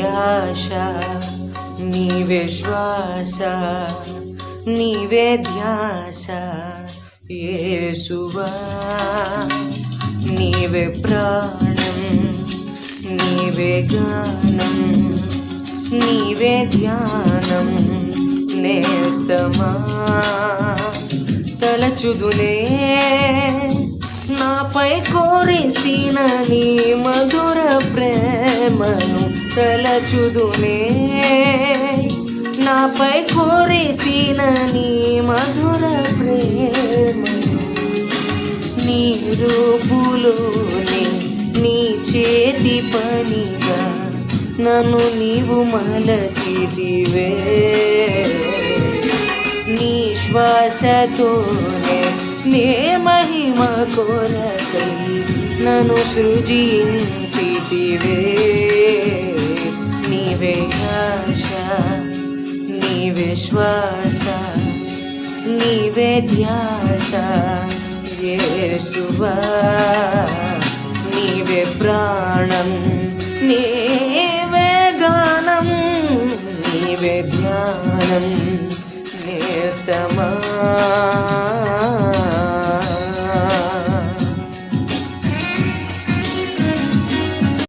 ఆశ, నీవే శ్వాస, నీవే ధ్యాస యేసువా. నీవే ప్రాణం, నీవే గానం, నీవే ధ్యానం నేస్తమా. తలచుదులే నాపై కోరిసిన నీ మధుర ప్రేమను, తలచుదులే నాపై కోరిసిన నీ మధుర ప్రేమను. నీ రూపులోనే నీ చేతి పనిగా నన్ను నీవు మలచితివే. నీ శ్వాసతోనే నే మహిమ కొరకై నన్ను సృజించితివే. నీవే ఆశ, నీవే శ్వాస, నీవే ధ్యాస యేసువా. నీవే ప్రాణం, నీవే గానం, నీవే ధ్యానం నేస్తమా.